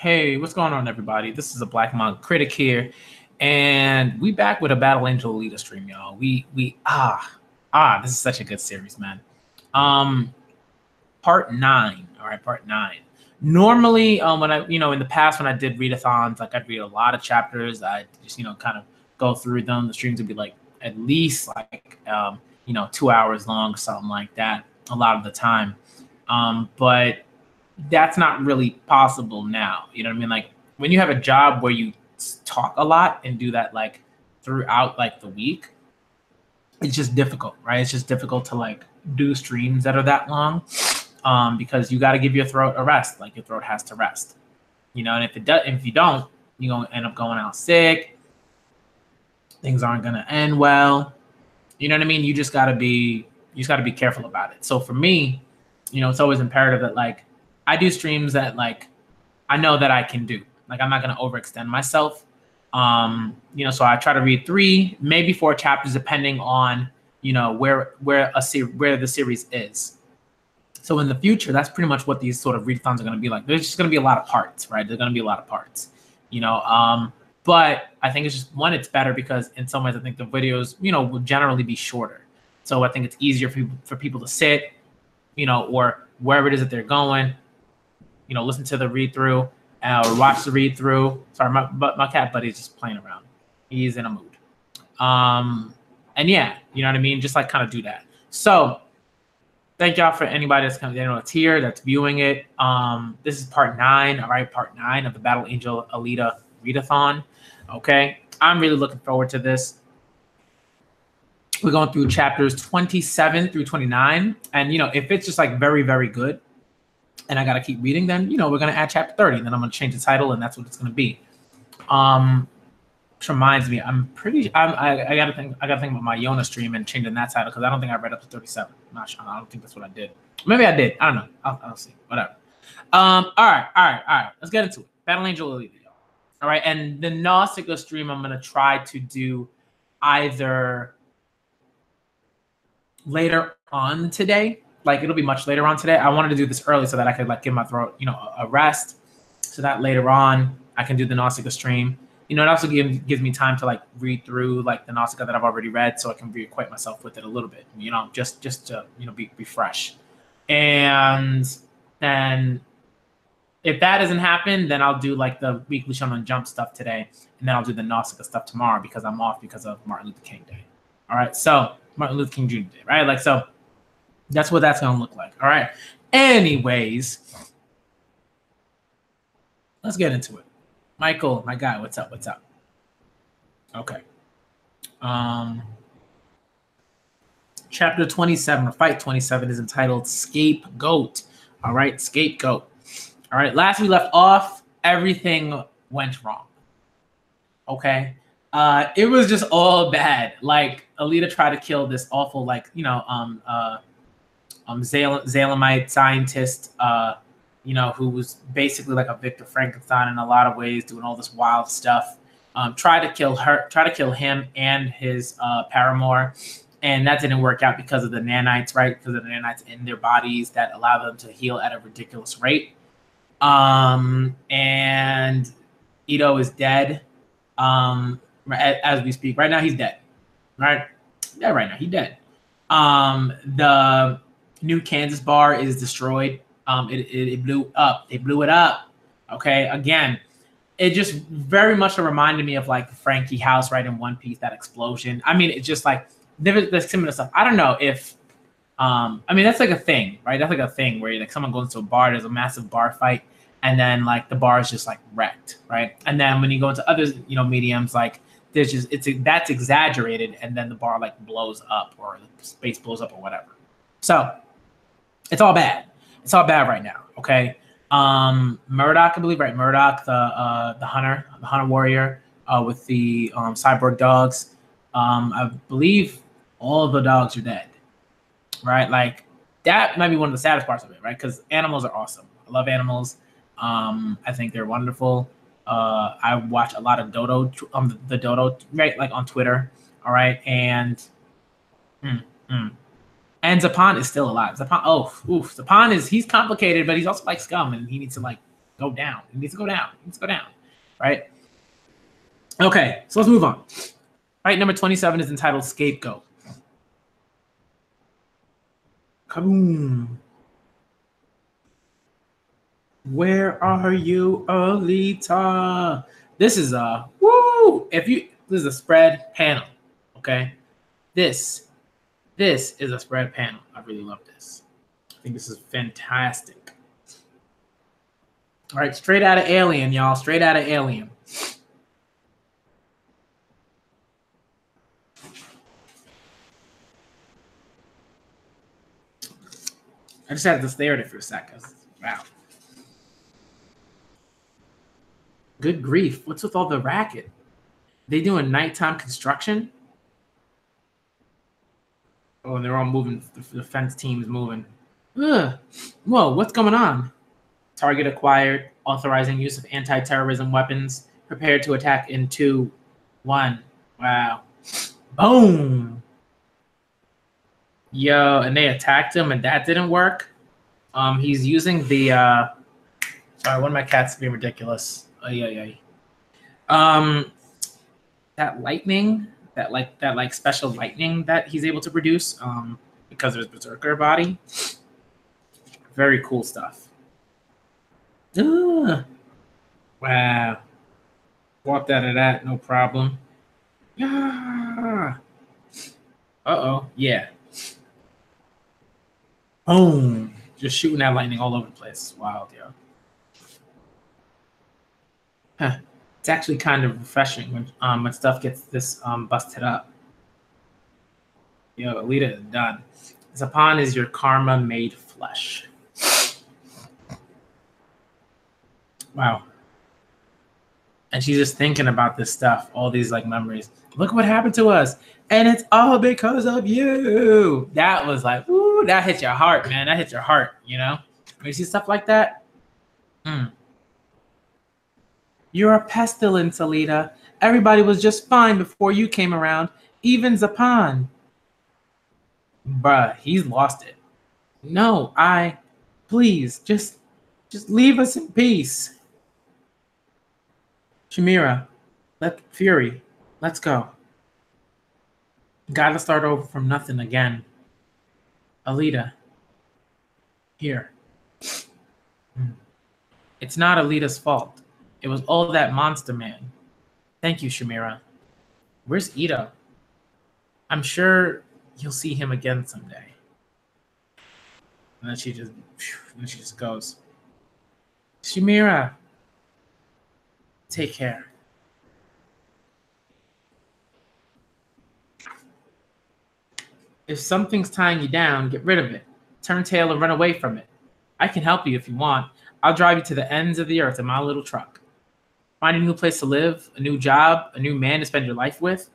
Hey, what's going on, everybody? This is a Black Manga Critic here, and we back with a Battle Angel Alita stream, y'all. This is such a good series, man. Part 9. All right, part 9. Normally, when I, in the past when I did readathons, like I'd read a lot of chapters. I just, kind of go through them. The streams would be like at least 2 hours long, something like that, a lot of the time. But that's not really possible now. You know what I mean? Like when you have a job where you talk a lot and do that like throughout like the week, it's just difficult, right? It's just difficult to like do streams that are that long, because you got to give your throat a rest. Like your throat has to rest, and if you don't, you're going to end up going out sick. Things aren't going to end well. You know what I mean? You just got to be careful about it. So for me, it's always imperative that like I do streams that like I know that I can do. Like I'm not going to overextend myself. So I try to read 3, maybe 4 chapters, depending on where the series is. So in the future, that's pretty much what these sort of readathons are going to be like. There's just going to be a lot of parts, right? There's going to be a lot of parts, But I think it's just it's better because in some ways I think the videos, will generally be shorter. So I think it's easier for people to sit, or wherever it is that they're going, listen to the read through or watch the read through. Sorry, my cat buddy is just playing around. He's in a mood. And yeah, you know what I mean? Just like kind of do that. So thank y'all for anybody that's coming, that's here, that's viewing it. This is part 9, all right, part 9 of the Battle Angel Alita Read-A-Thon. Okay, I'm really looking forward to this. We're going through chapters 27 through 29, and if it's just like very, very good, and I gotta keep reading, then we're gonna add chapter 30, and then I'm gonna change the title, and that's what it's gonna be. Which reminds me, I gotta think about my Yona stream and changing that title because I don't think I read up to 37. I'm not sure. I don't think that's what I did. Maybe I did. I don't know. I'll see. Whatever. All right. Let's get into it. Battle Angel Alita. All right, and the Nausicaa stream I'm gonna try to do either later on today. Like it'll be much later on today. I wanted to do this early so that I could like give my throat, a rest, so that later on I can do the Nausicaa stream. It also gives me time to like read through like the Nausicaa that I've already read, so I can reacquaint myself with it a little bit. Just to be fresh. And then if that doesn't happen, then I'll do like the weekly Shonen Jump stuff today, and then I'll do the Nausicaa stuff tomorrow because I'm off because of Martin Luther King Day. All right, so Martin Luther King Jr. Day, right? Like so. That's what that's gonna look like. All right. Anyways, let's get into it. Michael, my guy, what's up? What's up? Okay. Chapter 27, or fight 27, is entitled Scapegoat. All right, Scapegoat. All right. Last we left off, everything went wrong. Okay. It was just all bad. Like Alita tried to kill this awful, Zalamite scientist, who was basically like a Victor Frankenstein in a lot of ways, doing all this wild stuff. Try to kill him and his paramour, and that didn't work out because of the nanites, right? Because of the nanites in their bodies that allow them to heal at a ridiculous rate. And Ito is dead. As we speak, right now he's dead. Right? Yeah, right now he's dead. The New Kansas bar is destroyed. It blew up. They blew it up. Okay. Again, it just very much reminded me of like the Frankie house, right, in One Piece, that explosion. I mean, it's just like there's similar stuff. I don't know if that's like a thing, right? That's like a thing where like someone goes into a bar, there's a massive bar fight, and then like the bar is just like wrecked, right? And then when you go into other mediums, like there's just that's exaggerated, and then the bar like blows up or the space blows up or whatever. So it's all bad. It's all bad right now. Okay. Murdoch, I believe, right? Murdoch, the hunter warrior, with the cyborg dogs. I believe all of the dogs are dead. Right? Like that might be one of the saddest parts of it, right? Because animals are awesome. I love animals. I think they're wonderful. I watch a lot of the Dodo, right? Like on Twitter. All right. And Zapan is still alive. Zapan, he's complicated, but he's also like scum, and he needs to like go down. He needs to go down. He needs to go down. Right? Okay, so let's move on. Fight number 27 is entitled Scapegoat. Kaboom. Where are you, Alita? This is a woo. This is a spread panel. Okay. This is a spread panel. I really love this. I think this is fantastic. All right, straight out of Alien, y'all. Straight out of Alien. I just had to stare at it for a second. Wow. Good grief. What's with all the racket? They doing nighttime construction? Oh, and they're all moving. The defense team is moving. Ugh. Whoa, what's going on? Target acquired. Authorizing use of anti-terrorism weapons. Prepared to attack in 2, 1. Wow. Boom. Yo, and they attacked him, and that didn't work. He's using the sorry, one of my cats being ridiculous. That lightning, that special lightning that he's able to produce, because of his berserker body. Very cool stuff. Ugh. Wow. Walked out of that, no problem. Yeah. Uh-oh, yeah. Boom. Just shooting that lightning all over the place. It's wild, yo. Huh. It's actually kind of refreshing when stuff gets this busted up. Yo, Alita is done. Zapan is your karma made flesh. Wow. And she's just thinking about this stuff, all these like memories. Look what happened to us. And it's all because of you. That was like, ooh, that hit your heart, man. That hit your heart, you know? When you see stuff like that, You're a pestilence, Alita. Everybody was just fine before you came around. Even Zapan. Bruh, he's lost it. No, please, just leave us in peace. Shamira, Fury, let's go. Gotta start over from nothing again. Alita, here. It's not Alita's fault. It was all that monster man. Thank you, Shamira. Where's Ito? I'm sure you'll see him again someday. And then she just goes. Shamira, take care. If something's tying you down, get rid of it. Turn tail and run away from it. I can help you if you want. I'll drive you to the ends of the earth in my little truck. Find a new place to live, a new job, a new man to spend your life with.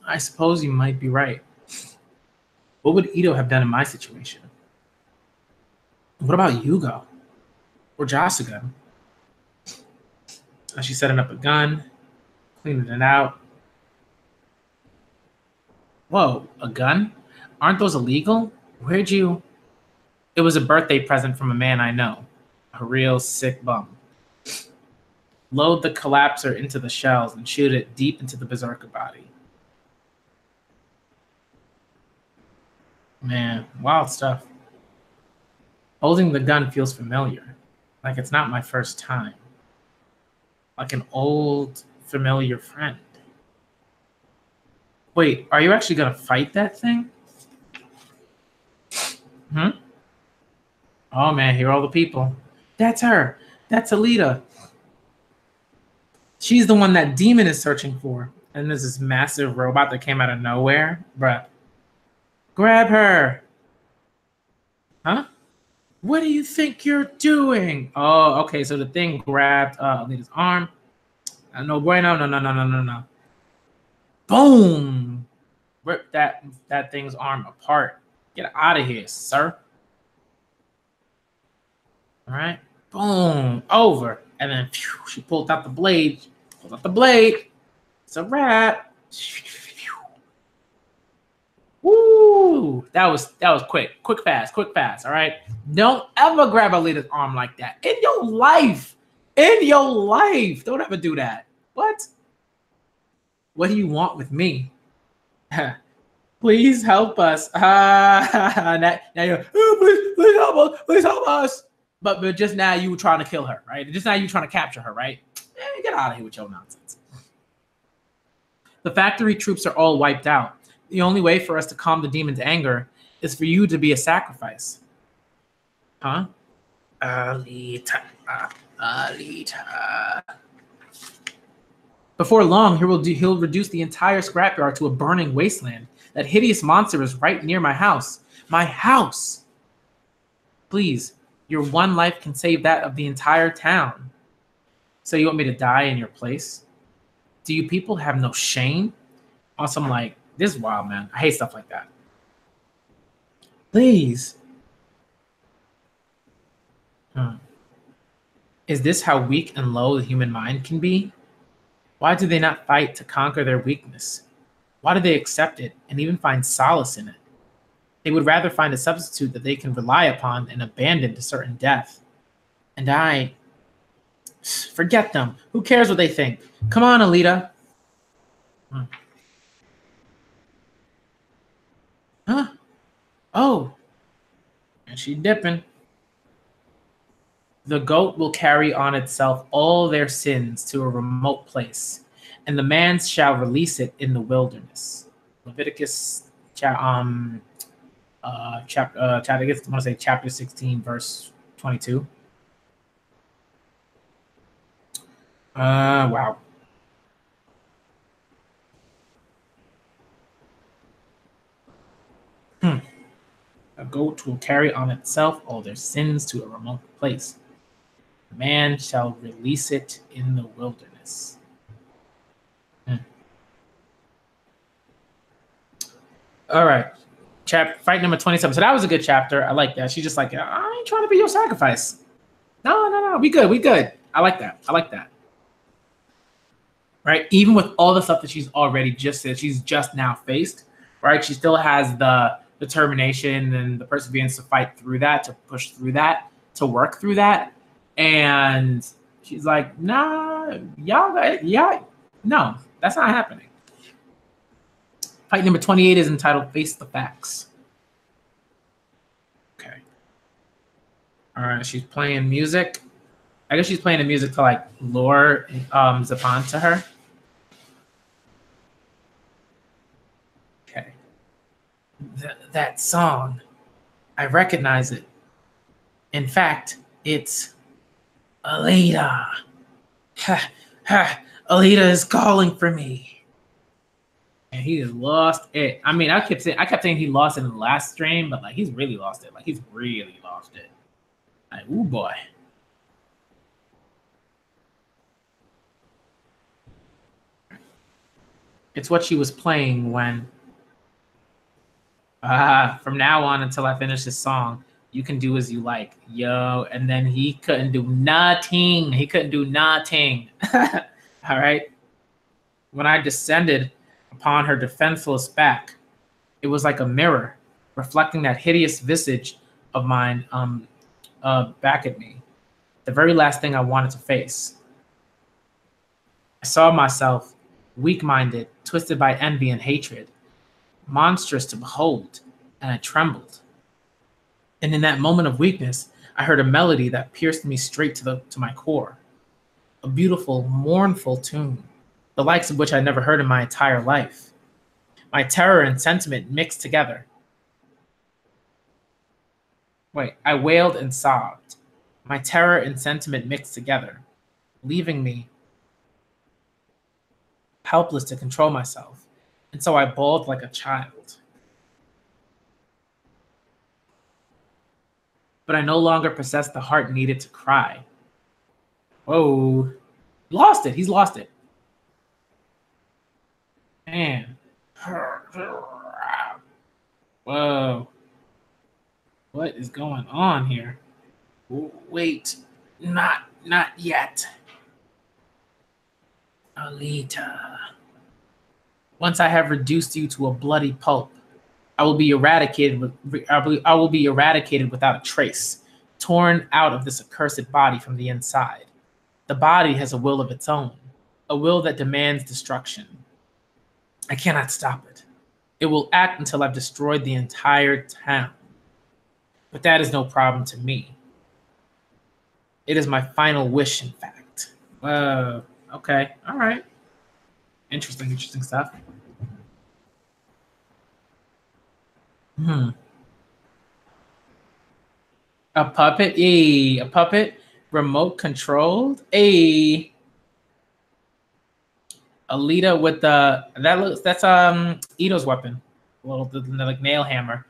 I suppose you might be right. What would Ito have done in my situation? What about Yugo? Or Jasuga? She's setting up a gun, cleaning it out. Whoa, a gun? Aren't those illegal? Where'd you... It was a birthday present from a man I know. A real sick bum. Load the collapser into the shells and shoot it deep into the berserker body. Man, wild stuff. Holding the gun feels familiar. Like it's not my first time. Like an old, familiar friend. Wait, are you actually going to fight that thing? Oh, man, here are all the people. That's her. That's Alita. She's the one that Demon is searching for. And there's this massive robot that came out of nowhere. Bruh. Grab her. Huh? What do you think you're doing? Oh, okay, so the thing grabbed Alita's arm. No bueno, no. Boom! Rip that thing's arm apart. Get out of here, sir. All right, boom, over. And then phew, she pulled out the blade. It's a wrap. Woo! Woo! That was quick, fast. All right. Don't ever grab Alita's arm like that in your life. In your life, don't ever do that. What? What do you want with me? Please help us. Now you're, oh, please help us. But just now you were trying to kill her, right? Just now you trying to capture her, right? Get out of here with your nonsense. The factory troops are all wiped out. The only way for us to calm the demon's anger is for you to be a sacrifice. Huh? Alita. Alita. Before long, he'll reduce the entire scrapyard to a burning wasteland. That hideous monster is right near my house. My house! Please, your one life can save that of the entire town. So you want me to die in your place? Do you people have no shame? Also, I'm like, this is wild, man. I hate stuff like that. Please. Is this how weak and low the human mind can be? Why do they not fight to conquer their weakness? Why do they accept it and even find solace in it? They would rather find a substitute that they can rely upon and abandon to certain death. And I... Forget them. Who cares what they think? Come on, Alita. Huh? Oh. And she dipping. The goat will carry on itself all their sins to a remote place, and the man shall release it in the wilderness. Leviticus chapter 16, verse 22. Wow. A goat will carry on itself all their sins to a remote place. Man shall release it in the wilderness. All right. Fight number 27. So that was a good chapter. I like that. She's just like, I ain't trying to be your sacrifice. No. We good. I like that. Right? Even with all the stuff that she's already just said, she's just now faced, right? She still has the determination and the perseverance to fight through that, to push through that, to work through that. And she's like, nah, no, that's not happening. Fight number 28 is entitled Face the Facts. Okay. All right, she's playing music. I guess she's playing the music to like lure Zapan to her. Okay. That song, I recognize it. In fact, it's Alita. Alita is calling for me. And he has lost it. I mean, I kept saying he lost it in the last stream, but like he's really lost it. Like he's really lost it. Like, ooh boy. It's what she was playing when from now on until I finish this song, you can do as you like, yo. And then he couldn't do nothing. All right. When I descended upon her defenseless back, it was like a mirror reflecting that hideous visage of mine back at me. The very last thing I wanted to face. I saw myself weak-minded, twisted by envy and hatred, monstrous to behold, and I trembled. And in that moment of weakness, I heard a melody that pierced me straight to my core. A beautiful, mournful tune, the likes of which I never heard in my entire life. My terror and sentiment mixed together. I wailed and sobbed. My terror and sentiment mixed together, leaving me helpless to control myself. And so I bawled like a child. But I no longer possessed the heart needed to cry. Whoa. Lost it. He's lost it. Man. Whoa. What is going on here? Wait. Not yet. Alita. Once I have reduced you to a bloody pulp, I will be eradicated I will be eradicated without a trace, torn out of this accursed body from the inside. The body has a will of its own, a will that demands destruction. I cannot stop it. It will act until I've destroyed the entire town. But that is no problem to me. It is my final wish, in fact. Okay, all right. Interesting stuff. A puppet, a puppet, remote controlled, Alita with that's Ito's weapon, like nail hammer.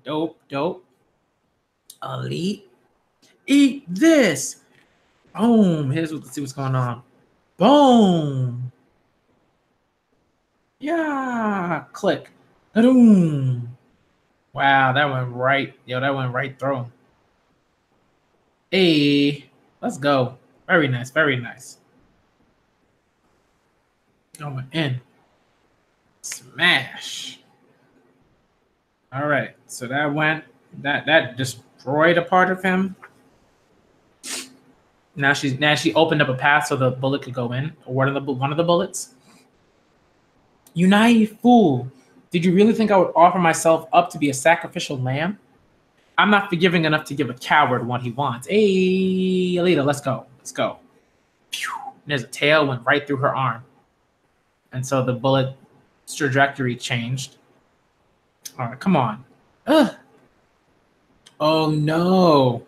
dope. Alita, eat this. Boom. Let's see what's going on. Boom. Yeah. Click. Boom. Wow, that went right. That went right through him. Let's go. Very nice. Going in. Smash. All right. So that destroyed a part of him. Now she opened up a path so the bullet could go in, or one of the bullets. You naive fool. Did you really think I would offer myself up to be a sacrificial lamb? I'm not forgiving enough to give a coward what he wants. Hey, Alita, let's go. Phew. There's a tail went right through her arm. And so the bullet's trajectory changed. All right, come on. Ugh. Oh, no.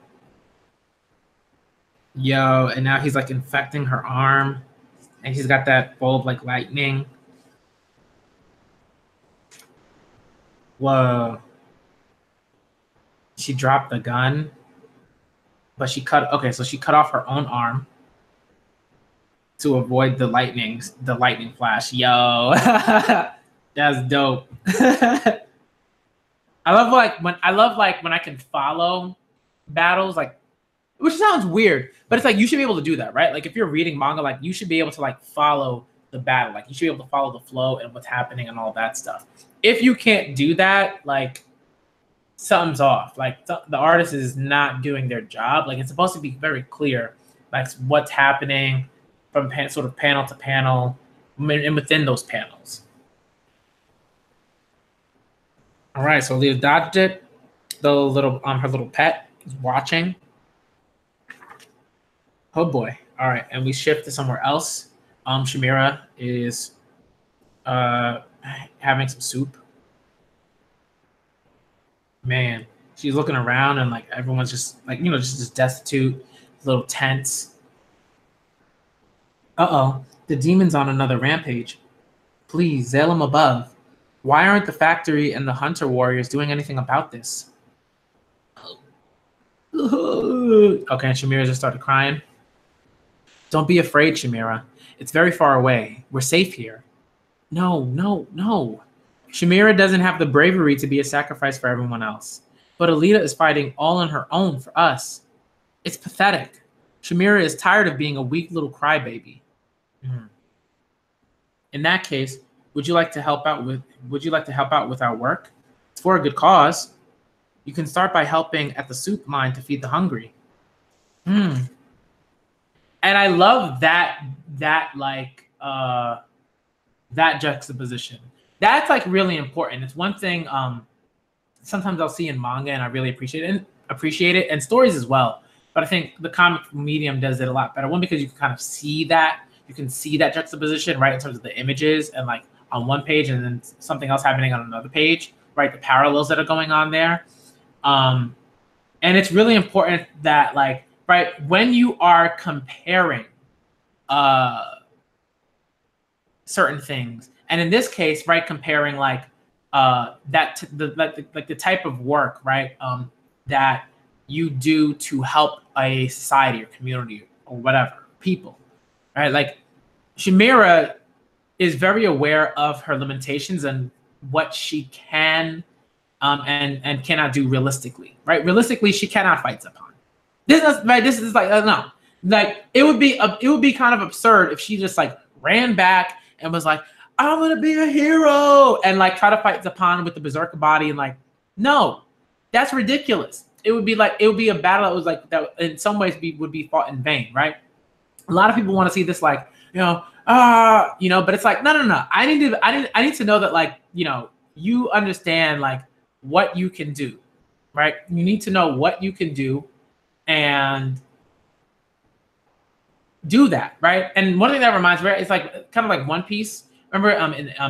Yo, and now he's like infecting her arm. And he's got that bulb like lightning. Whoa. She dropped the gun. But she cut off her own arm to avoid the lightning flash. Yo. That's dope. I love when I can follow battles, like, which sounds weird, but it's like you should be able to do that, right? Like if you're reading manga, like you should be able to like follow the battle, like you should be able to follow the flow and what's happening and all that stuff. If you can't do that, like something's off. Like the artist is not doing their job. Like it's supposed to be very clear, like what's happening from sort of panel to panel and within those panels. All right, so Leah dodged it. The little her little pet is watching. Oh boy. All right, and we shift to somewhere else. Chimera is having some soup. Man, she's looking around and like everyone's just like, just destitute, a little tense. Uh-oh, the demon's on another rampage. Please, Zalem above. Why aren't the factory and the hunter warriors doing anything about this? Okay, and Chimera just started crying. Don't be afraid, Chimera. It's very far away. We're safe here. No. Chimera doesn't have the bravery to be a sacrifice for everyone else. But Alita is fighting all on her own for us. It's pathetic. Chimera is tired of being a weak little crybaby. In that case, would you like to help out with our work? It's for a good cause. You can start by helping at the soup line to feed the hungry. And I love that juxtaposition. That's like really important. It's one thing sometimes I'll see in manga and I really appreciate it, and stories as well. But I think the comic medium does it a lot better. One, because you can kind of see that. You can see that juxtaposition, right, in terms of the images and like on one page and then something else happening on another page, right? The parallels that are going on there. And it's really important that like, right, when you are comparing certain things, and in this case, right, comparing like the type of work, right, that you do to help a society or community or whatever, people, right? Like Chimera is very aware of her limitations and what she can and cannot do realistically, right? Realistically, she cannot fight Zapan. This is like no, like it would be kind of absurd if she just like ran back and was like, I'm gonna be a hero, and like try to fight Zapan with the berserker body, and like, no, that's ridiculous. It would be a battle that was like that in some ways would be fought in vain, right? A lot of people want to see this like, but it's like, no. I need to know that, like, you understand like what you can do, right? You need to know what you can do and do that, right? And one thing that reminds me, it's like kind of like One Piece. Remember,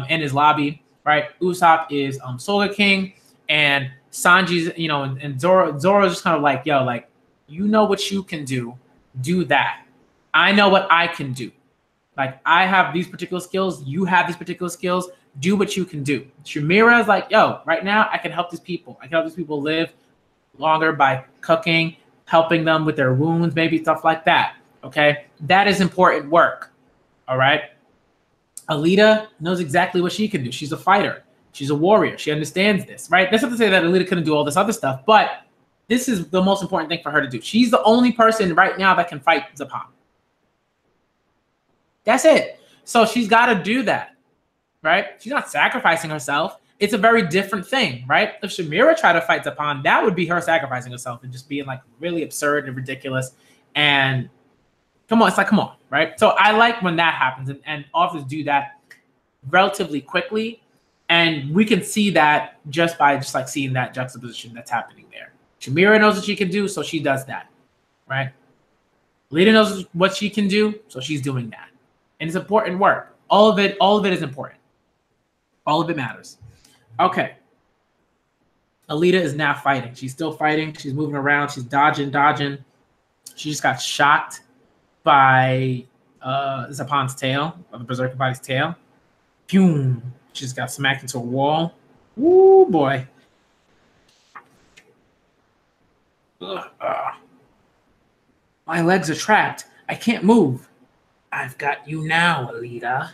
in his lobby, right? Usopp is Soga King, and Sanji's, and Zoro's just kind of like, yo, like, you know what you can do that. I know what I can do. Like, I have these particular skills. You have these particular skills. Do what you can do. Shamira is like, yo, right now I can help these people. I can help these people live longer by cooking, helping them with their wounds, maybe stuff like that. Okay, that is important work. All right. Alita knows exactly what she can do. She's a fighter. She's a warrior. She understands this, right? That's not to say that Alita couldn't do all this other stuff, but this is the most important thing for her to do. She's the only person right now that can fight Zapan. That's it. So she's got to do that, right? She's not sacrificing herself. It's a very different thing, right? If Shamira tried to fight Zapan, that would be her sacrificing herself and just being like really absurd and ridiculous. And come on, right? So I like when that happens, and authors do that relatively quickly. And we can see that just by seeing that juxtaposition that's happening there. Shamira knows what she can do, so she does that, right? Lita knows what she can do, so she's doing that. And it's important work. All of it is important. All of it matters. Okay. Alita is now fighting. She's still fighting. She's moving around. She's dodging. She just got shocked by Zapan's tail, or the berserker body's tail. Boom. She just got smacked into a wall. Woo, boy. My legs are trapped. I can't move. I've got you now, Alita.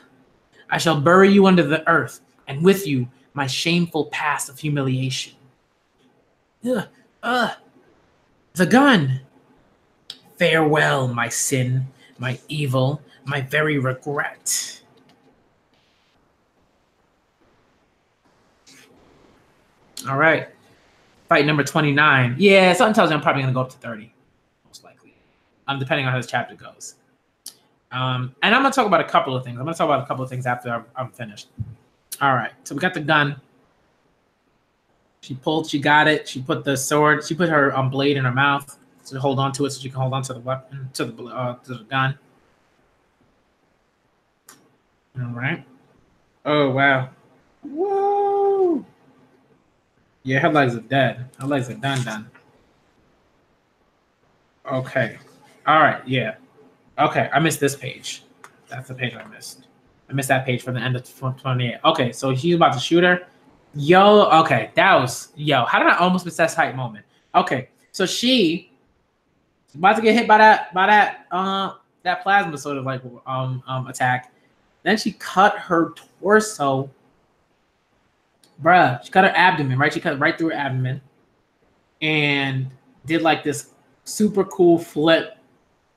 I shall bury you under the earth, and with you, my shameful past of humiliation. The gun. Farewell, my sin, my evil, my very regret. All right. Fight number 29. Yeah, something tells me I'm probably going to go up to 30, most likely, depending on how this chapter goes. And I'm going to talk about a couple of things. I'm going to talk about a couple of things after I'm finished. All right. So we got the gun. She got it. She put the sword, she put her blade in her mouth to hold on to it so she can hold on to the weapon, to the gun. All right. Oh, wow. Whoa. Yeah, her legs are dead. Her legs are done. Okay. All right, yeah. Okay, I missed this page. That's the page I missed. I missed that page from the end of 28. Okay, so he's about to shoot her. Okay, that was, how did I almost miss that height moment? Okay, so she about to get hit by that plasma sort of like attack. Then she cut her torso. Bruh, she cut her abdomen, right? She cut right through her abdomen and did like this super cool flip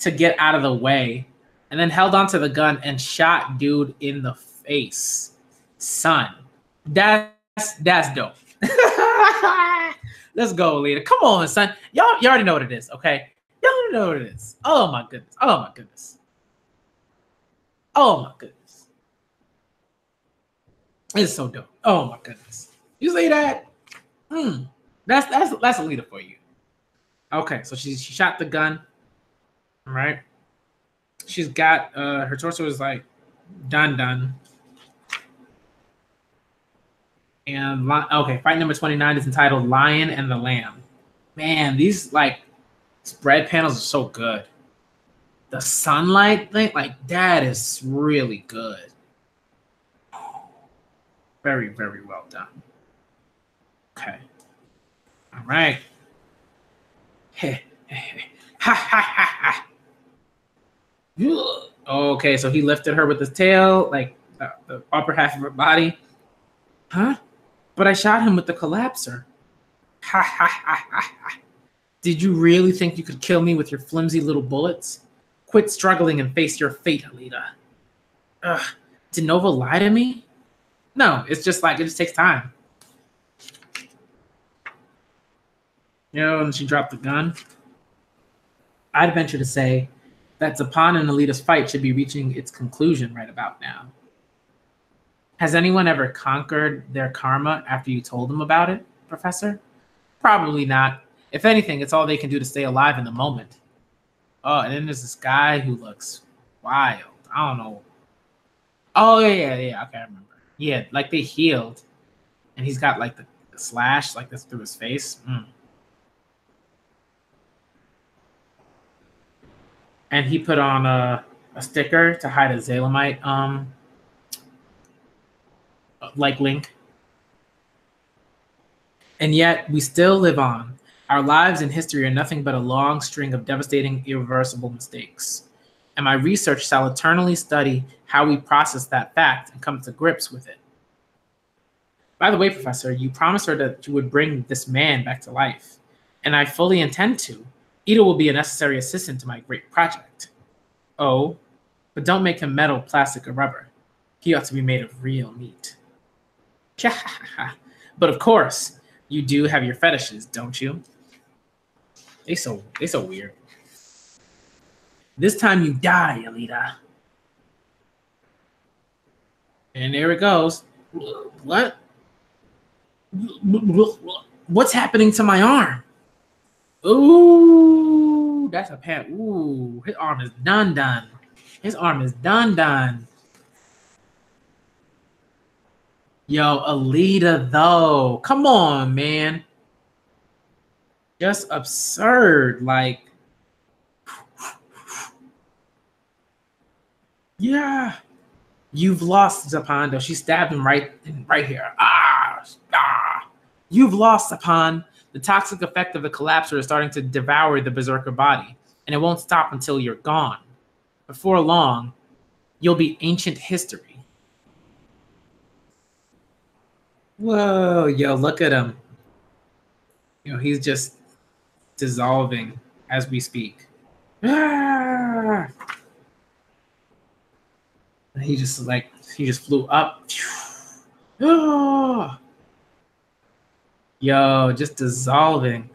to get out of the way, and then held onto the gun and shot dude in the face. Son, that's dope. Let's go, Alita. Come on, son. You already know what it is, okay? Y'all already know what it is. Oh my goodness. Oh my goodness. Oh my goodness. It's so dope. Oh my goodness. You see that? That's Alita for you. Okay, so she shot the gun. All right. She's got her torso is like done. And okay, fight number 29 is entitled Lion and the Lamb. Man, these like spread panels are so good. The sunlight thing, like that is really good. Very, very well done. Okay. All right. Okay, so he lifted her with his tail, like the upper half of her body. Huh? But I shot him with the collapser. Did you really think you could kill me with your flimsy little bullets? Quit struggling and face your fate, Alita. Did Nova lie to me? No, it's just like it just takes time. And she dropped the gun. I'd venture to say that Zapan and Alita's fight should be reaching its conclusion right about now. Has anyone ever conquered their karma after you told them about it, Professor? Probably not. If anything, it's all they can do to stay alive in the moment. Oh, and then there's this guy who looks wild. I don't know. Oh, yeah. Okay, I remember. Yeah, like they healed. And he's got like the slash like this through his face. And he put on a sticker to hide a Zalamite like link. And yet we still live on. Our lives and history are nothing but a long string of devastating, irreversible mistakes. And my research shall eternally study how we process that fact and come to grips with it. By the way, Professor, you promised her that you would bring this man back to life. And I fully intend to. Ito will be a necessary assistant to my great project. Oh, but don't make him metal, plastic, or rubber. He ought to be made of real meat. But of course, you do have your fetishes, don't you? They so weird. This time you die, Alita. And there it goes. What? What's happening to my arm? Ooh, that's a pat. Ooh, his arm is done. His arm is done. Yo, Alita, though. Come on, man. Just absurd. Like, yeah. You've lost Zapan. She stabbed him right here. You've lost Zapan. The toxic effect of the collapser is starting to devour the berserker body, and it won't stop until you're gone. Before long, you'll be ancient history. Whoa, yo, look at him. He's just dissolving as we speak. And he just flew up. Yo, just dissolving.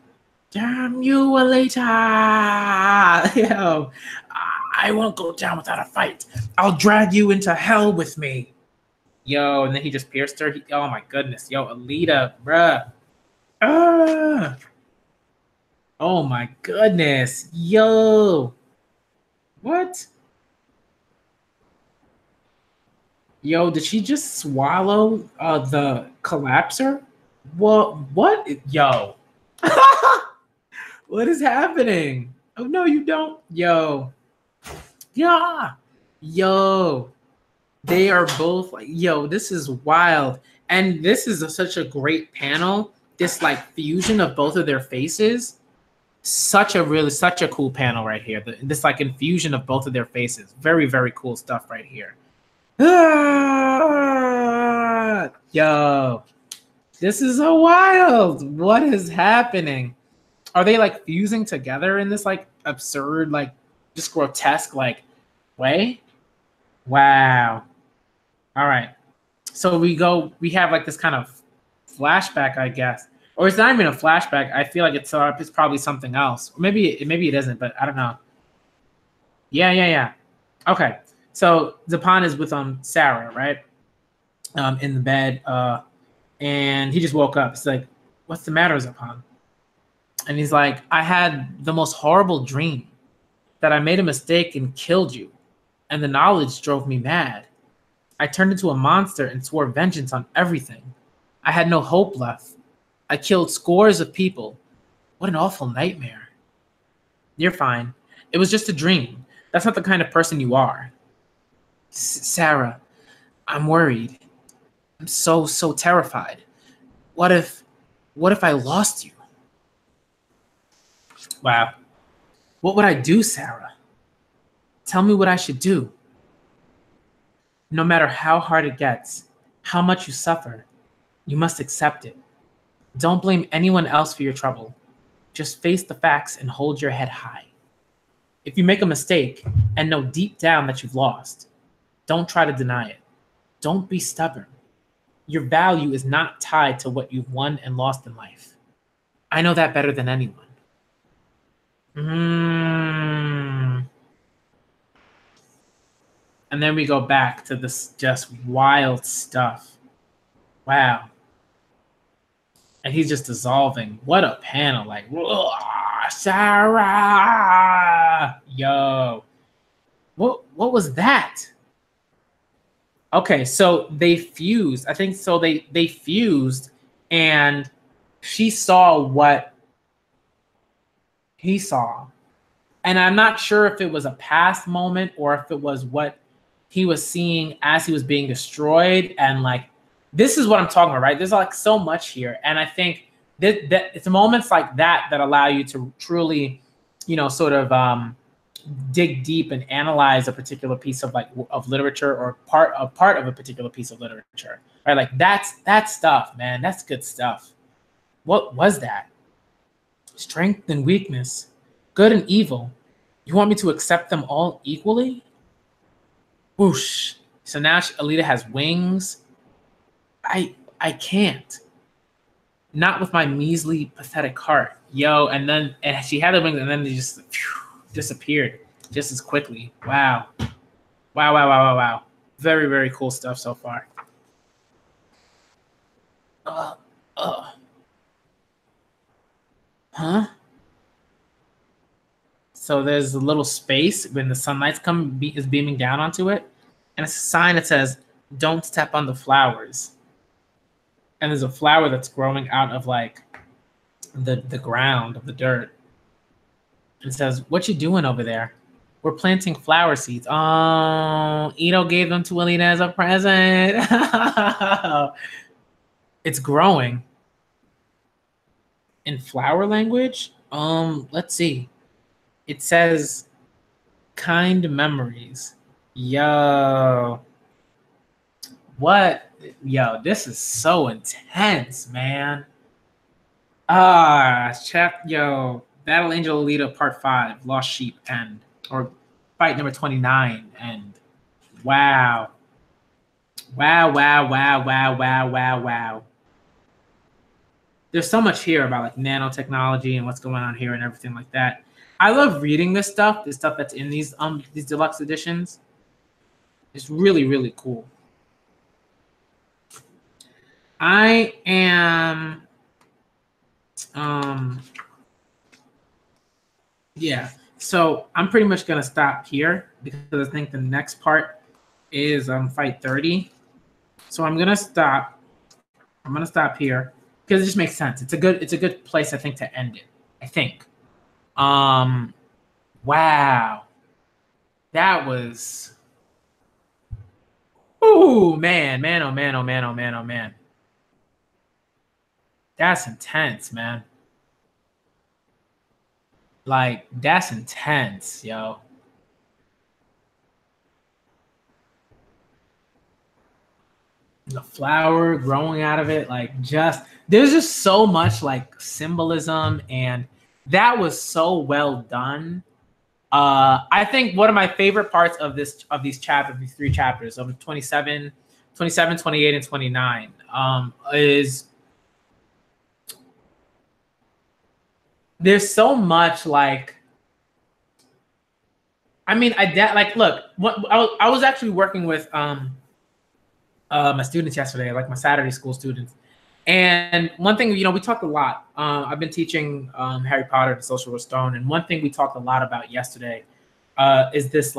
Damn you, Alita! Yo, I won't go down without a fight. I'll drag you into hell with me. Yo, and then he just pierced her. Oh my goodness. Yo, Alita, bruh. Oh my goodness. Yo. What? Yo, did she just swallow the collapser? What? Yo. What is happening? Oh, no, you don't. Yo. Yeah. Yo. They are both like, yo, this is wild. And this is such a great panel. This like fusion of both of their faces. Such a cool panel right here. This like infusion of both of their faces. Very, very cool stuff right here. Yo. This is so wild. What is happening? Are they like fusing together in this like absurd, like just grotesque like way? Wow. All right. So we have like this kind of flashback, I guess. Or it's not even a flashback. I feel like it's probably something else. Or maybe it isn't, but I don't know. Yeah. Okay. So Zapan is with Sarah, right? In the bed. And he just woke up. It's like, what's the matter, Zapan? And he's like, I had the most horrible dream that I made a mistake and killed you. And the knowledge drove me mad. I turned into a monster and swore vengeance on everything. I had no hope left. I killed scores of people. What an awful nightmare. You're fine. It was just a dream. That's not the kind of person you are. Sarah, I'm worried. I'm so terrified. What if I lost you? Wow. What would I do, Sarah? Tell me what I should do. No matter how hard it gets, how much you suffer, you must accept it. Don't blame anyone else for your trouble. Just face the facts and hold your head high. If you make a mistake and know deep down that you've lost, don't try to deny it. Don't be stubborn. your value is not tied to what you've won and lost in life. I know that better than anyone. And then we go back to this just wild stuff. Wow. And he's just dissolving. What a panel. Like, Sarah! Yo. What was that? Okay, so they fused. I think so they fused, and she saw what he saw. And I'm not sure if it was a past moment or if it was what he was seeing as he was being destroyed. And like, this is what I'm talking about, right? There's like so much here. And I think that it's moments like that that allow you to truly, sort of dig deep and analyze a particular piece of literature or part of a particular piece of literature, right? Like that's stuff, man. That's good stuff. What was that? Strength and weakness, good and evil. You want me to accept them all equally? Whoosh. So now Alita has wings. I can't. Not with my measly, pathetic heart. Yo, and she had the wings, and then they just disappeared just as quickly. Wow. Wow. Very, very cool stuff so far. Huh? So there's a little space when the sunlight's is beaming down onto it, and it's a sign that says, "Don't step on the flowers." And there's a flower that's growing out of like the ground of the dirt. It says, "What you doing over there?" "We're planting flower seeds." Oh, Ito gave them to Alita as a present. It's growing. In flower language? Let's see. It says, "Kind memories." Yo. What? Yo, this is so intense, man. Yo. Battle Angel Alita Part 5, Lost Sheep End. Or fight number 29 End. Wow. Wow. There's so much here about like nanotechnology and what's going on here and everything like that. I love reading this stuff that's in these deluxe editions. It's really, really cool. I am yeah, so I'm pretty much gonna stop here because I think the next part is fight 30. So I'm gonna stop here because it just makes sense. It's a good place, I think, to end it. I think. Wow. That was, oh man. That's intense, man. Like, that's intense, yo. The flower growing out of it, like, there's just so much like symbolism, and that was so well done. I think one of my favorite parts of these three chapters of 27, 28, and 29 is there's so much like, I mean, look, I was actually working with my students yesterday, like my Saturday school students. And one thing, we talked a lot. I've been teaching Harry Potter, the Sorcerer's Stone, and one thing we talked a lot about yesterday is themes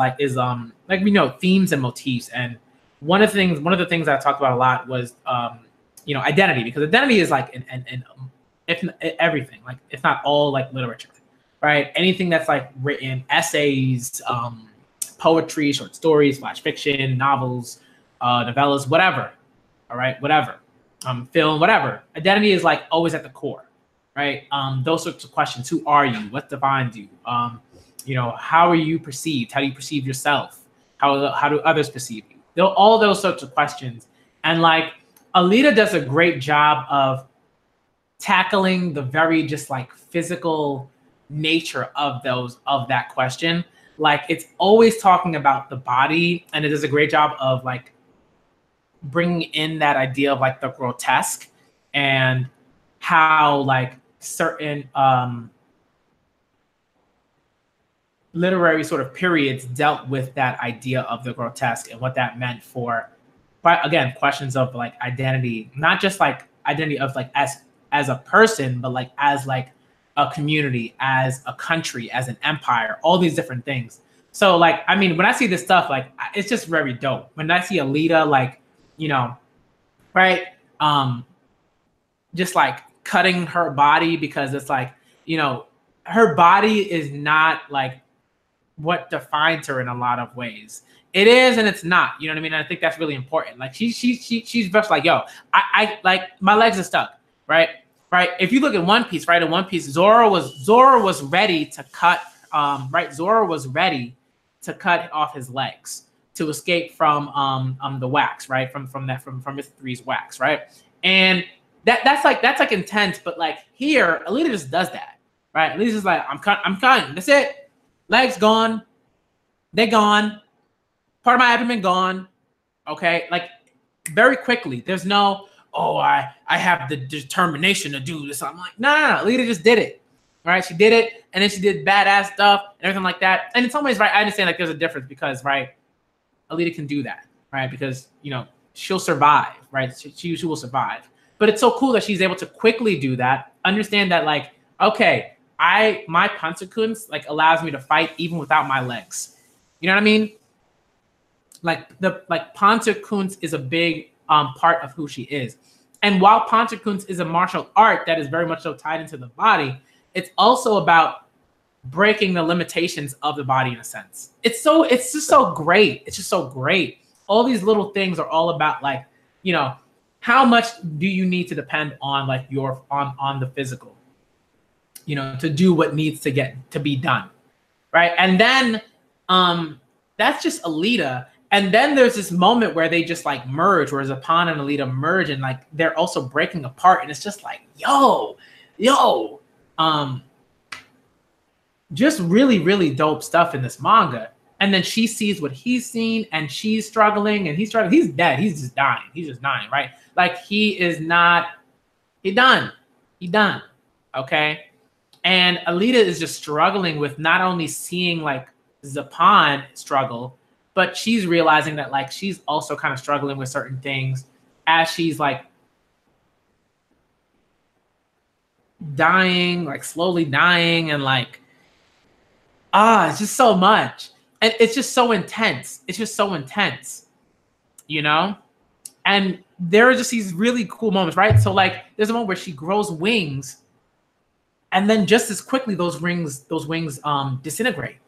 and motifs. And one of the things I talked about a lot was identity, because identity is like if everything, like if not all, like literature, right? Anything that's like written, essays, poetry, short stories, flash fiction, novels, novellas, whatever. All right, whatever. Film, whatever. Identity is like always at the core, right? Those sorts of questions. Who are you? What defines you? How are you perceived? How do you perceive yourself? How do others perceive you? All those sorts of questions. And like Alita does a great job of tackling the very just like physical nature of that question. Like, it's always talking about the body, and it does a great job of like bringing in that idea of like the grotesque and how like certain literary sort of periods dealt with that idea of the grotesque and what that meant for, but again, questions of like identity, not just like identity of like as a person, but like as like a community, as a country, as an empire, all these different things. So like, I mean, when I see this stuff, like it's just very dope. When I see Alita, like, you know, right, just like cutting her body because it's like, you know, her body is not like what defines her in a lot of ways. It is and it's not. You know what I mean? And I think that's really important. Like she's just like, yo, I like my legs are stuck, right? Right. If you look at One Piece, right? In One Piece, Zoro was ready to cut. Right. Zoro was ready to cut off his legs to escape from the wax, right? From his three's wax, right? And that's like intense, but like here, Alita just does that, right? Alita's just like, I'm cutting. That's it. Legs gone. They're gone. Part of my abdomen gone. Okay, like very quickly. There's no, oh, I have the determination to do this. I'm like, no. Alita just did it. All right, she did it, and then she did badass stuff and everything like that. And in some ways, right, I understand like there's a difference because, right, Alita can do that, right? Because, you know, she'll survive, right? She will survive. But it's so cool that she's able to quickly do that. Understand that, like, okay, my Panzerkunst like allows me to fight even without my legs. You know what I mean? Like Panzerkunst is a big part of who she is. And while Panzerkunst is a martial art that is very much so tied into the body, it's also about breaking the limitations of the body in a sense. It's just so great. It's just so great. All these little things are all about like, you know, how much do you need to depend on like your on the physical, you know, to do what needs to be done, right? And then that's just Alita. And then there's this moment where they just like merge, where Zapan and Alita merge, and like they're also breaking apart, and it's just like, yo, just really, really dope stuff in this manga. And then she sees what he's seen, and she's struggling, and he's struggling. He's dead. He's just dying. He's just dying, right? Like he done. Okay. And Alita is just struggling with not only seeing like Zapan struggle, but she's realizing that like she's also kind of struggling with certain things as she's like dying, like slowly dying, and like it's just so much. And it's just so intense. It's just so intense, you know? And there are just these really cool moments, right? So like there's a moment where she grows wings, and then just as quickly those wings disintegrate.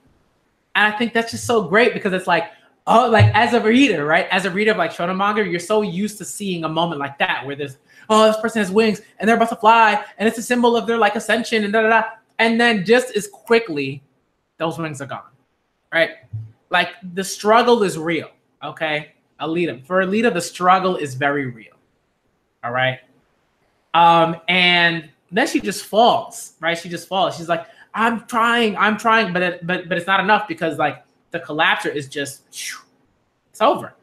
And I think that's just so great because it's like, oh, like as a reader, right? As a reader of like shonen manga, you're so used to seeing a moment like that where there's, oh, this person has wings and they're about to fly, and it's a symbol of their like ascension and da. And then just as quickly, those wings are gone, right? Like the struggle is real, okay? For Alita, the struggle is very real, all right? And then she just falls, right? She just falls. She's like, I'm trying, but it's not enough because like the collapser is just, it's over,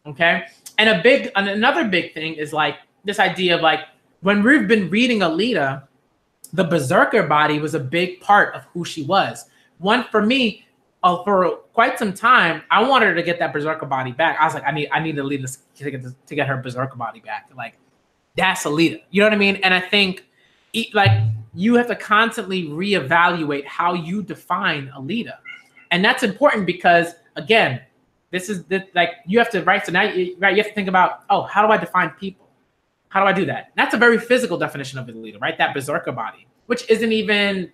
okay? And another big thing is like this idea of like when we've been reading Alita, the berserker body was a big part of who she was. One for me, for quite some time, I wanted her to get that berserker body back. I was like, I need Alita to get her berserker body back. Like that's Alita, you know what I mean? And I think like you have to constantly reevaluate how you define Alita, and that's important because again, this is like you have to right. So now you have to think about, oh, how do I define people? How do I do that? That's a very physical definition of Alita, right? That berserker body, which isn't even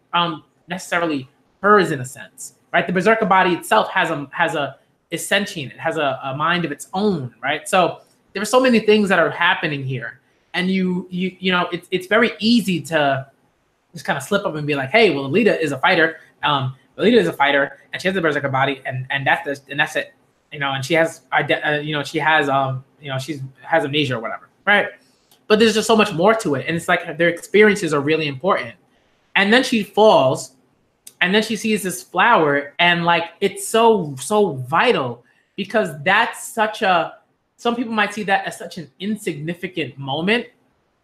necessarily hers in a sense, right? The berserker body itself is sentient. It has a mind of its own, right? So there are so many things that are happening here, and you know it's very easy to just kind of slip up and be like, hey, well, Alita is a fighter. Alita is a fighter, and she has a berserker body, and that's it, you know. And she has she has amnesia or whatever, right? But there's just so much more to it, and it's like their experiences are really important. And then she falls, and then she sees this flower, and like it's so vital because that's such a some people might see that as such an insignificant moment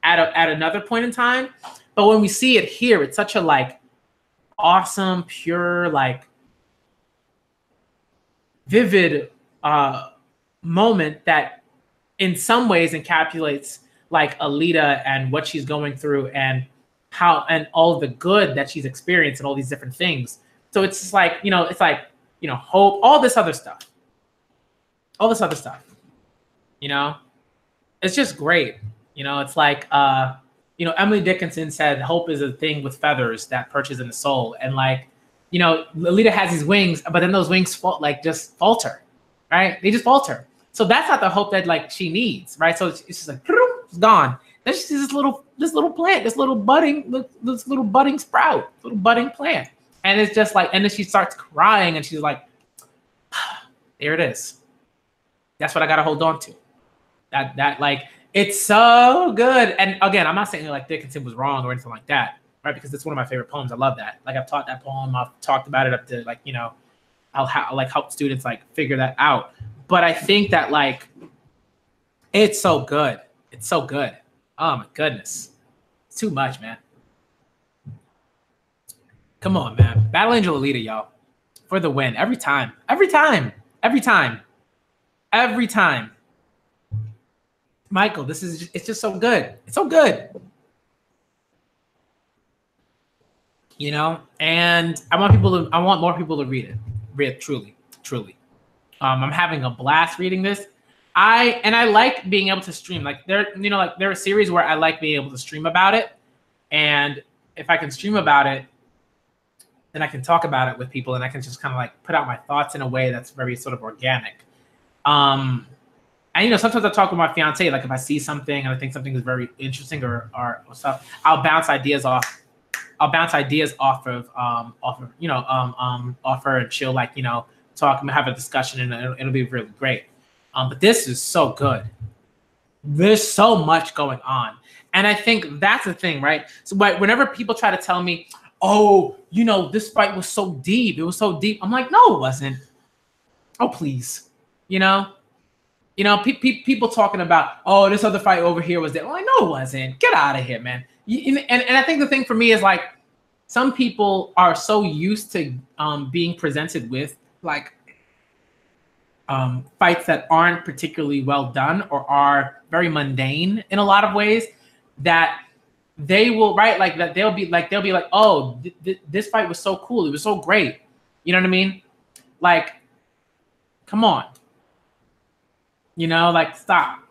at another point in time. But when we see it here, it's such a like awesome, pure, like vivid moment that in some ways encapsulates like Alita and what she's going through and how and all the good that she's experienced and all these different things. So it's just like, it's like, hope, all this other stuff. It's just great. It's like, Emily Dickinson said, hope is a thing with feathers that perches in the soul. And like, Alita has these wings, but then those wings just falter, right? They just falter. So that's not the hope that like she needs, right? So it's just like, it's gone. Then she sees this little plant, this little budding sprout, little budding plant. And it's just like, and then she starts crying and she's like, there it is. That's what I got to hold on to. That like, it's so good. And again, I'm not saying like Dickinson was wrong or anything like that, right? Because it's one of my favorite poems. I love that. Like I've taught that poem. I've talked about it up to like, I'll help students like figure that out. But I think that like, it's so good. It's so good. Oh my goodness. It's too much, man. Come on, man. Battle Angel Alita, y'all. For the win. Every time. Michael, it's just so good. It's so good. And I want more people to read it. Truly. I'm having a blast reading this. I like being able to stream. Like there are series where I like being able to stream about it. And if I can stream about it, then I can talk about it with people and I can just kind of like put out my thoughts in a way that's very sort of organic. And sometimes I talk with my fiance, like if I see something and I think something is very interesting or stuff, I'll bounce ideas off of her, and she'll like, talk and have a discussion and it'll be really great. But this is so good. There's so much going on. And I think that's the thing, right? So whenever people try to tell me, oh, this fight was so deep. It was so deep. I'm like, no, it wasn't. Oh, please. People talking about, oh, this other fight over here was there. I'm like, no, it wasn't. Get out of here, man. And I think the thing for me is like, some people are so used to being presented with like fights that aren't particularly well done or are very mundane in a lot of ways that they will, right? Like that they'll be like, oh, this fight was so cool. It was so great. You know what I mean? Like, come on. Like stop,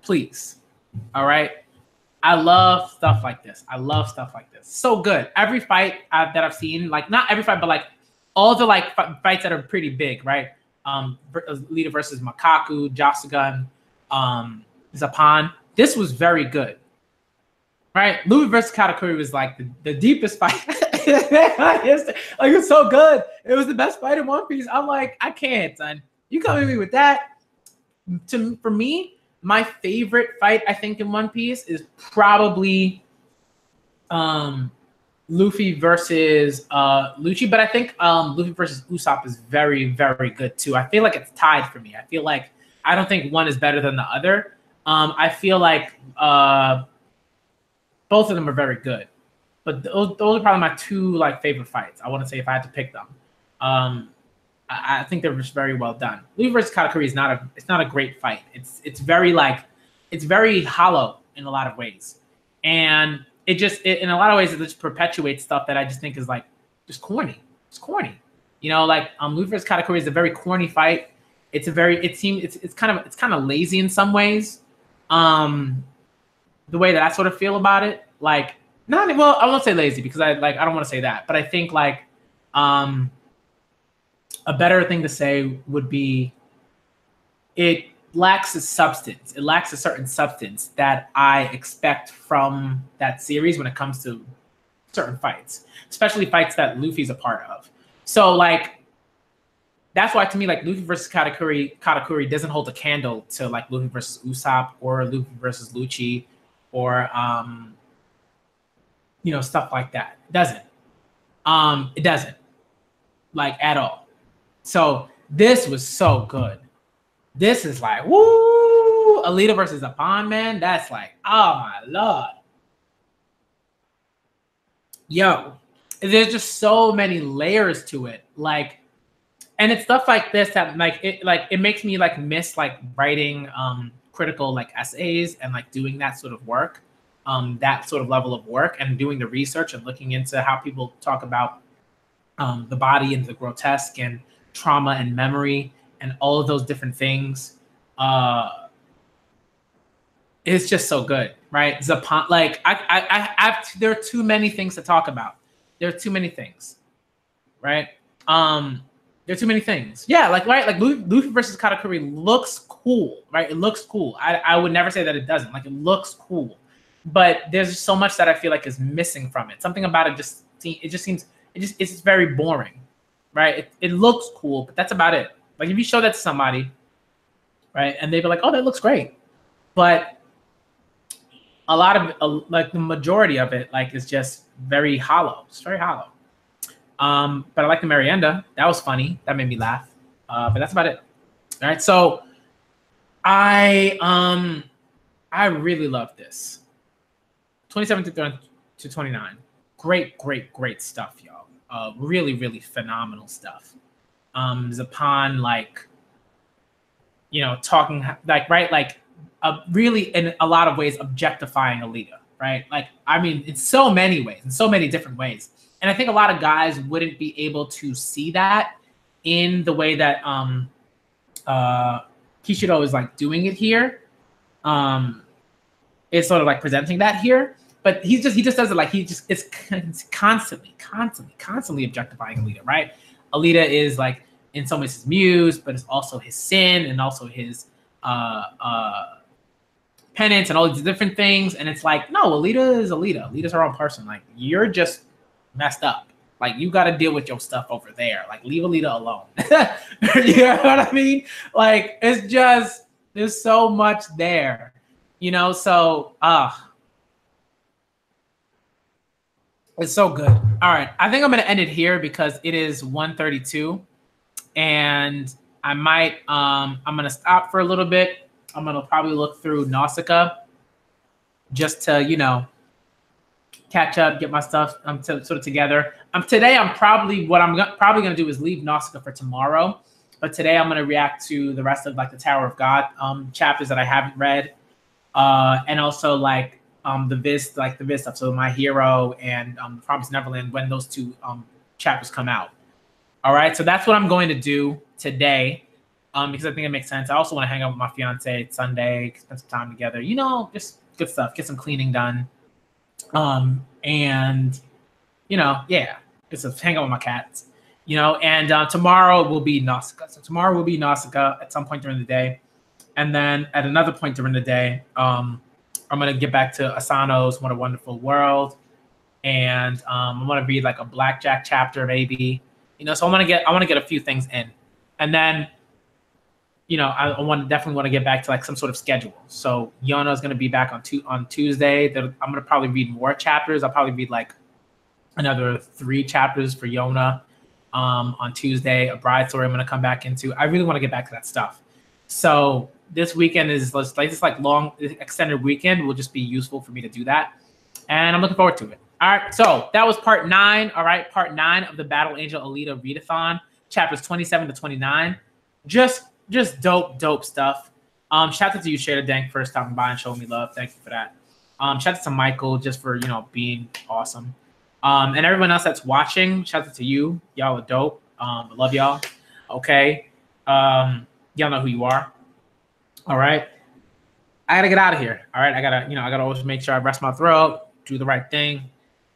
please. All right. I love stuff like this. So good. Every fight that I've seen, like not every fight, but like all the like fights that are pretty big, right? Alita versus Makaku, Jasugan, Zapan. This was very good. Right? Luffy versus Katakuri was like the deepest fight. It was so good. It was the best fight in One Piece. I'm like, I can't, son. You come at me with that. For me, my favorite fight, I think, in One Piece is probably Luffy versus Lucci, but I think Luffy versus Usopp is very, very good too. I feel like it's tied for me. I feel like I don't think one is better than the other. I feel like both of them are very good, but those are probably my two like favorite fights. I want to say if I had to pick them. I think they're just very well done. Luffy versus Katakuri is not a great fight. It's very hollow in a lot of ways, and it in a lot of ways it just perpetuates stuff that I just think is like just corny. It's corny, Like Luffy versus Katakuri is a very corny fight. It's kind of lazy in some ways. The way that I sort of feel about it, like I won't say lazy because I don't want to say that, but I think like a better thing to say would be it lacks a substance. It lacks a certain substance that I expect from that series when it comes to certain fights, especially fights that Luffy's a part of. So like, that's why to me, like Luffy versus Katakuri doesn't hold a candle to like Luffy versus Usopp or Luffy versus Lucci or, stuff like that. It doesn't. It doesn't like at all. So this was so good. This is like, woo! Alita versus Apon, man. That's like, oh my lord. Yo, there's just so many layers to it. Like, and it's stuff like this that it makes me like miss like writing critical like essays and like doing that sort of work, that sort of level of work, and doing the research and looking into how people talk about the body and the grotesque and trauma and memory and all of those different things. It's just so good, right? Zapon, like there are too many things to talk about. There are too many things, right? There are too many things. Yeah, like right, like Luffy versus Katakuri looks cool, right? It looks cool. I would never say that it doesn't. Like, it looks cool, but there's so much that I feel like is missing from it. Something about it just it's just very boring, right? It looks cool, but that's about it. Like, if you show that to somebody, right, and they'd be like, "Oh, that looks great," but a lot of like the majority of it like is just very hollow. It's very hollow. But I like the Marienda. That was funny. That made me laugh. But that's about it. All right. So I really love this. 27 to 29. Great stuff, y'all. Really, really phenomenal stuff. Zapon, like, talking like, right, like, really in a lot of ways objectifying Alita, right? Like, I mean, in so many ways, in so many different ways. And I think a lot of guys wouldn't be able to see that in the way that Kishiro is like doing it here. It's sort of like presenting that here, but he just does it like it's constantly objectifying Alita, right? Alita is like in some ways his muse, but it's also his sin and also his penance and all these different things. And it's like, no, Alita is Alita. Alita's her own person. Like, you're just messed up. Like, you got to deal with your stuff over there. Like, leave Alita alone. You know what I mean? Like, it's just, there's so much there, so it's so good. All right, I think I'm gonna end it here because it is 1:32, and I might I'm gonna stop for a little bit. I'm gonna probably look through Nausicaa just to catch up, get my stuff sort of together. Today I'm probably probably gonna do is leave Nausicaa for tomorrow, but today I'm gonna react to the rest of like the Tower of God chapters that I haven't read, and also like the Viz stuff. So My Hero and Promised Neverland, when those two chapters come out. All right, so that's what I'm going to do today. Because I think it makes sense. I also want to hang out with my fiance Sunday, spend some time together. Just good stuff. Get some cleaning done. And yeah, just hang out with my cats. And tomorrow will be Nausicaa. So tomorrow will be Nausicaa at some point during the day, and then at another point during the day, I'm gonna get back to Asano's What a Wonderful World, and I want to read like a Blackjack chapter maybe. So I want to get a few things in, and then. I definitely want to get back to like some sort of schedule. So Yona is going to be back on Tuesday. I'm going to probably read more chapters. I'll probably read like another 3 chapters for Yona on Tuesday. A Bride Story I'm going to come back into. I really want to get back to that stuff. So this weekend is like this like long extended weekend will just be useful for me to do that, and I'm looking forward to it. All right, so that was part 9. All right, part 9 of the Battle Angel Alita Read-A-Thon, chapters 27 to 29. Just dope stuff. Shout out to you, Shada Dank, for stopping by and showing me love. Thank you for that. Shout out to Michael just for being awesome. And everyone else that's watching, shout out to you. Y'all are dope. I love y'all. Okay. Y'all know who you are. All right. I gotta get out of here. All right. I gotta always make sure I rest my throat, do the right thing.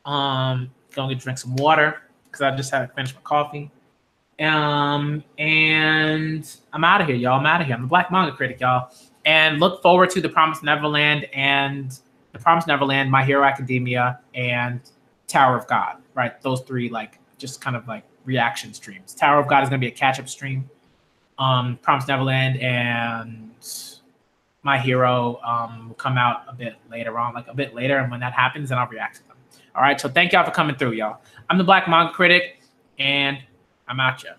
Go and drink some water because I just had to finish my coffee. And I'm out of here, y'all. I'm out of here. I'm the Black Manga Critic, y'all. And look forward to The Promised Neverland My Hero Academia, and Tower of God, right? Those 3, like, just kind of like reaction streams. Tower of God is going to be a catch-up stream. Promised Neverland and My Hero will come out a bit later on, and when that happens, then I'll react to them. All right, so thank y'all for coming through, y'all. I'm the Black Manga Critic, and I'm out, ya.